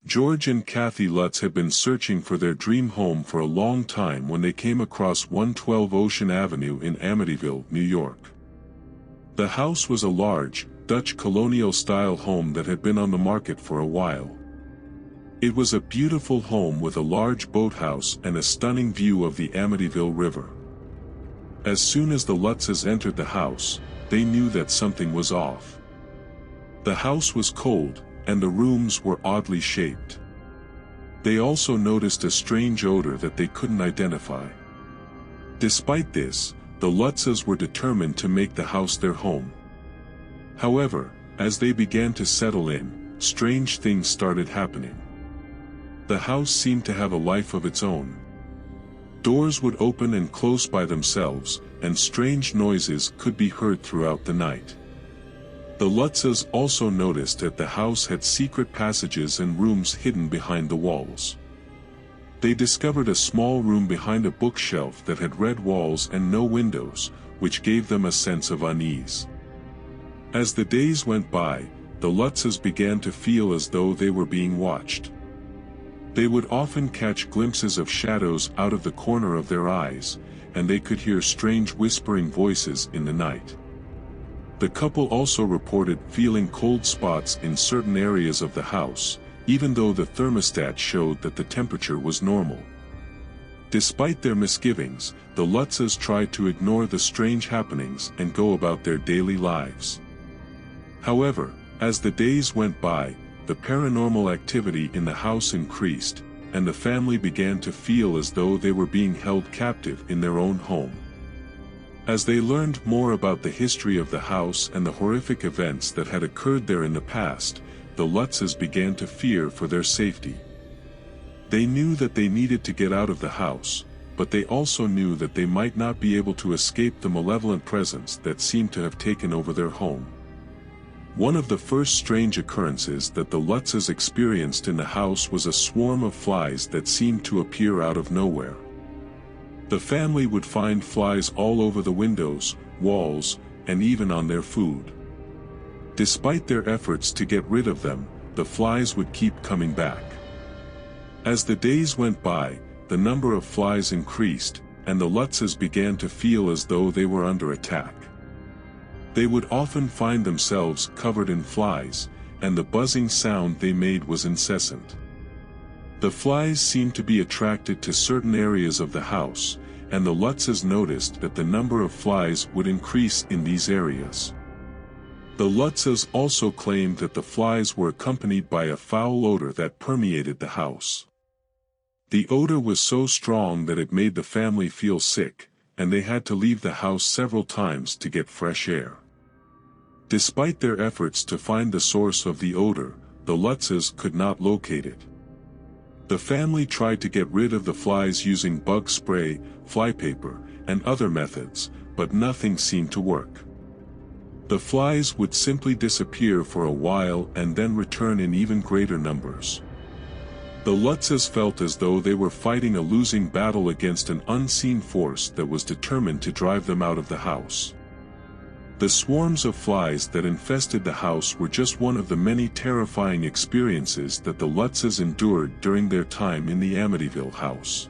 George and Kathy Lutz had been searching for their dream home for a long time when they came across 112 Ocean Avenue in Amityville, New York. The house was a large, Dutch colonial-style home that had been on the market for a while. It was a beautiful home with a large boathouse and a stunning view of the Amityville River. As soon as the Lutzes entered the house, they knew that something was off. The house was cold, and the rooms were oddly shaped. They also noticed a strange odor that they couldn't identify. Despite this, the Lutzes were determined to make the house their home. However, as they began to settle in, strange things started happening. The house seemed to have a life of its own. Doors would open and close by themselves, and strange noises could be heard throughout the night. The Lutzes also noticed that the house had secret passages and rooms hidden behind the walls. They discovered a small room behind a bookshelf that had red walls and no windows, which gave them a sense of unease. As the days went by, the Lutzes began to feel as though they were being watched. They would often catch glimpses of shadows out of the corner of their eyes, and they could hear strange whispering voices in the night. The couple also reported feeling cold spots in certain areas of the house, even though the thermostat showed that the temperature was normal. Despite their misgivings, the Lutzes tried to ignore the strange happenings and go about their daily lives. However, as the days went by, the paranormal activity in the house increased, and the family began to feel as though they were being held captive in their own home. As they learned more about the history of the house and the horrific events that had occurred there in the past, the Lutzes began to fear for their safety. They knew that they needed to get out of the house, but they also knew that they might not be able to escape the malevolent presence that seemed to have taken over their home. One of the first strange occurrences that the Lutzes experienced in the house was a swarm of flies that seemed to appear out of nowhere. The family would find flies all over the windows, walls, and even on their food. Despite their efforts to get rid of them, the flies would keep coming back. As the days went by, the number of flies increased, and the Lutzes began to feel as though they were under attack. They would often find themselves covered in flies, and the buzzing sound they made was incessant. The flies seemed to be attracted to certain areas of the house, and the Lutzes noticed that the number of flies would increase in these areas. The Lutzes also claimed that the flies were accompanied by a foul odor that permeated the house. The odor was so strong that it made the family feel sick, and they had to leave the house several times to get fresh air. Despite their efforts to find the source of the odor, the Lutzes could not locate it. The family tried to get rid of the flies using bug spray, flypaper, and other methods, but nothing seemed to work. The flies would simply disappear for a while and then return in even greater numbers. The Lutzes felt as though they were fighting a losing battle against an unseen force that was determined to drive them out of the house. The swarms of flies that infested the house were just one of the many terrifying experiences that the Lutzes endured during their time in the Amityville house.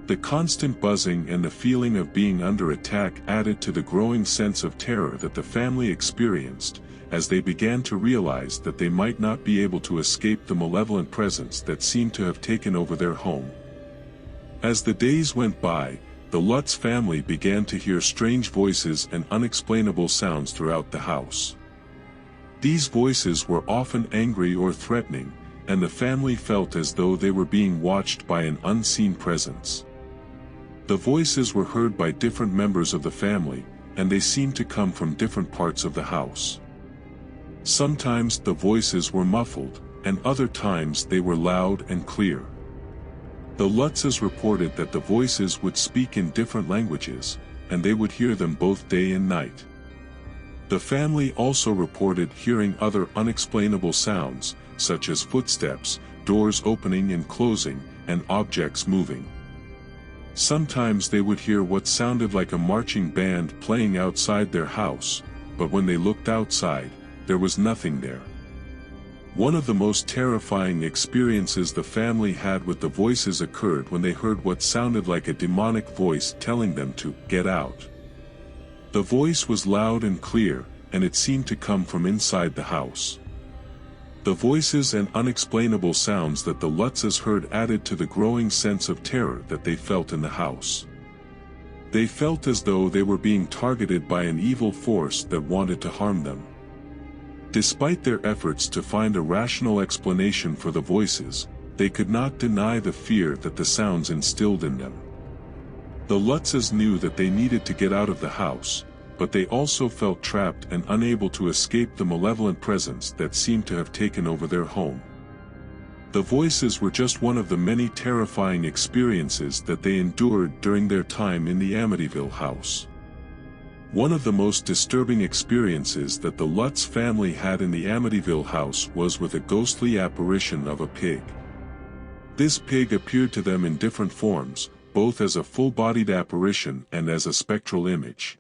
The constant buzzing and the feeling of being under attack added to the growing sense of terror that the family experienced, as they began to realize that they might not be able to escape the malevolent presence that seemed to have taken over their home. As the days went by, the Lutz family began to hear strange voices and unexplainable sounds throughout the house. These voices were often angry or threatening, and the family felt as though they were being watched by an unseen presence. The voices were heard by different members of the family, and they seemed to come from different parts of the house. Sometimes the voices were muffled, and other times they were loud and clear. The Lutzes reported that the voices would speak in different languages, and they would hear them both day and night. The family also reported hearing other unexplainable sounds, such as footsteps, doors opening and closing, and objects moving. Sometimes they would hear what sounded like a marching band playing outside their house, but when they looked outside, there was nothing there. One of the most terrifying experiences the family had with the voices occurred when they heard what sounded like a demonic voice telling them to get out. The voice was loud and clear, and it seemed to come from inside the house. The voices and unexplainable sounds that the Lutzes heard added to the growing sense of terror that they felt in the house. They felt as though they were being targeted by an evil force that wanted to harm them. Despite their efforts to find a rational explanation for the voices, they could not deny the fear that the sounds instilled in them. The Lutzes knew that they needed to get out of the house, but they also felt trapped and unable to escape the malevolent presence that seemed to have taken over their home. The voices were just one of the many terrifying experiences that they endured during their time in the Amityville house. One of the most disturbing experiences that the Lutz family had in the Amityville house was with a ghostly apparition of a pig. This pig appeared to them in different forms, both as a full-bodied apparition and as a spectral image.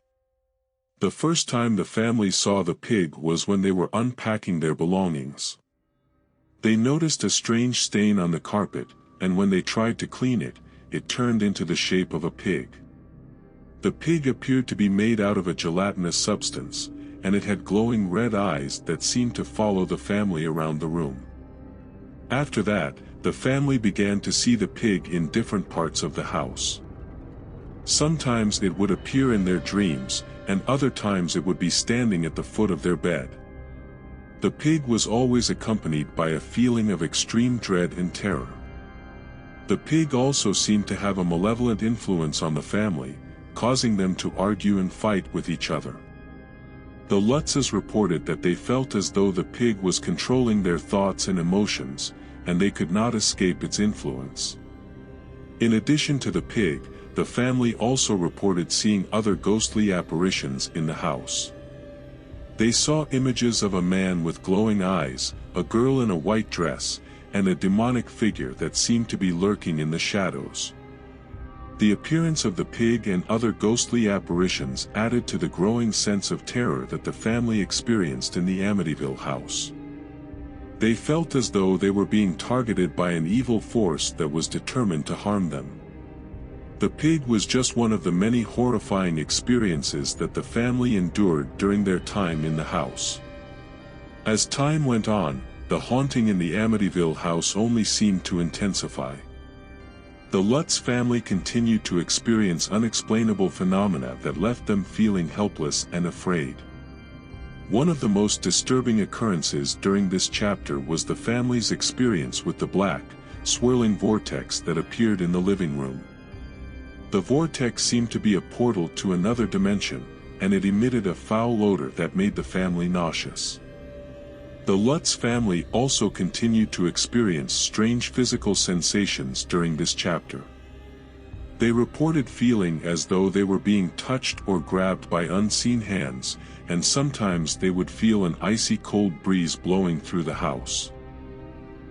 The first time the family saw the pig was when they were unpacking their belongings. They noticed a strange stain on the carpet, and when they tried to clean it, it turned into the shape of a pig. The pig appeared to be made out of a gelatinous substance, and it had glowing red eyes that seemed to follow the family around the room. After that, the family began to see the pig in different parts of the house. Sometimes it would appear in their dreams, and other times it would be standing at the foot of their bed. The pig was always accompanied by a feeling of extreme dread and terror. The pig also seemed to have a malevolent influence on the family, causing them to argue and fight with each other. The Lutzes reported that they felt as though the pig was controlling their thoughts and emotions, and they could not escape its influence. In addition to the pig, the family also reported seeing other ghostly apparitions in the house. They saw images of a man with glowing eyes, a girl in a white dress, and a demonic figure that seemed to be lurking in the shadows. The appearance of the pig and other ghostly apparitions added to the growing sense of terror that the family experienced in the Amityville house. They felt as though they were being targeted by an evil force that was determined to harm them. The pig was just one of the many horrifying experiences that the family endured during their time in the house. As time went on, the haunting in the Amityville house only seemed to intensify. The Lutz family continued to experience unexplainable phenomena that left them feeling helpless and afraid. One of the most disturbing occurrences during this chapter was the family's experience with the black, swirling vortex that appeared in the living room. The vortex seemed to be a portal to another dimension, and it emitted a foul odor that made the family nauseous. The Lutz family also continued to experience strange physical sensations during this chapter. They reported feeling as though they were being touched or grabbed by unseen hands, and sometimes they would feel an icy cold breeze blowing through the house.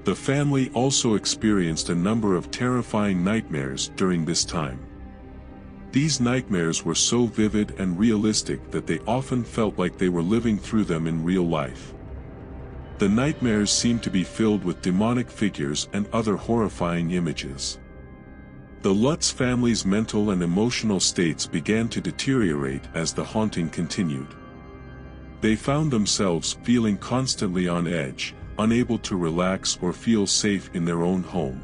The family also experienced a number of terrifying nightmares during this time. These nightmares were so vivid and realistic that they often felt like they were living through them in real life. The nightmares seemed to be filled with demonic figures and other horrifying images. The Lutz family's mental and emotional states began to deteriorate as the haunting continued. They found themselves feeling constantly on edge, unable to relax or feel safe in their own home.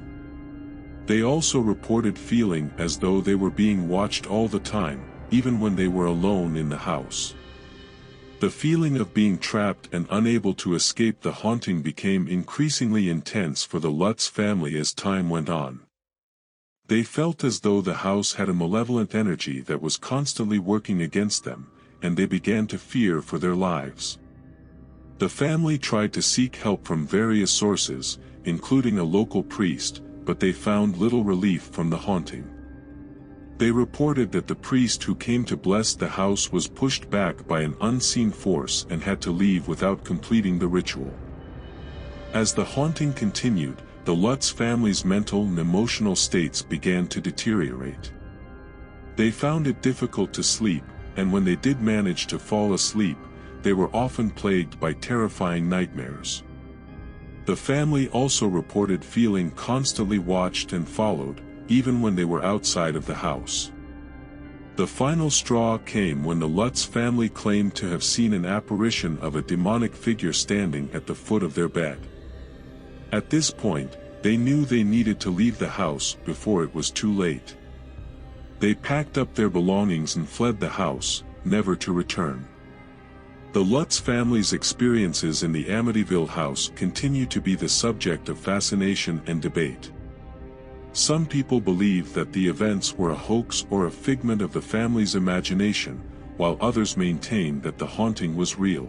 They also reported feeling as though they were being watched all the time, even when they were alone in the house. The feeling of being trapped and unable to escape the haunting became increasingly intense for the Lutz family as time went on. They felt as though the house had a malevolent energy that was constantly working against them, and they began to fear for their lives. The family tried to seek help from various sources, including a local priest, but they found little relief from the haunting. They reported that the priest who came to bless the house was pushed back by an unseen force and had to leave without completing the ritual. As the haunting continued, the Lutz family's mental and emotional states began to deteriorate. They found it difficult to sleep, and when they did manage to fall asleep, they were often plagued by terrifying nightmares. The family also reported feeling constantly watched and followed, even when they were outside of the house. The final straw came when the Lutz family claimed to have seen an apparition of a demonic figure standing at the foot of their bed. At this point, they knew they needed to leave the house before it was too late. They packed up their belongings and fled the house, never to return. The Lutz family's experiences in the Amityville house continue to be the subject of fascination and debate. Some people believe that the events were a hoax or a figment of the family's imagination, while others maintain that the haunting was real.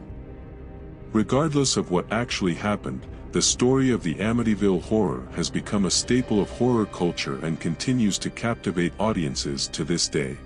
Regardless of what actually happened, the story of the Amityville Horror has become a staple of horror culture and continues to captivate audiences to this day.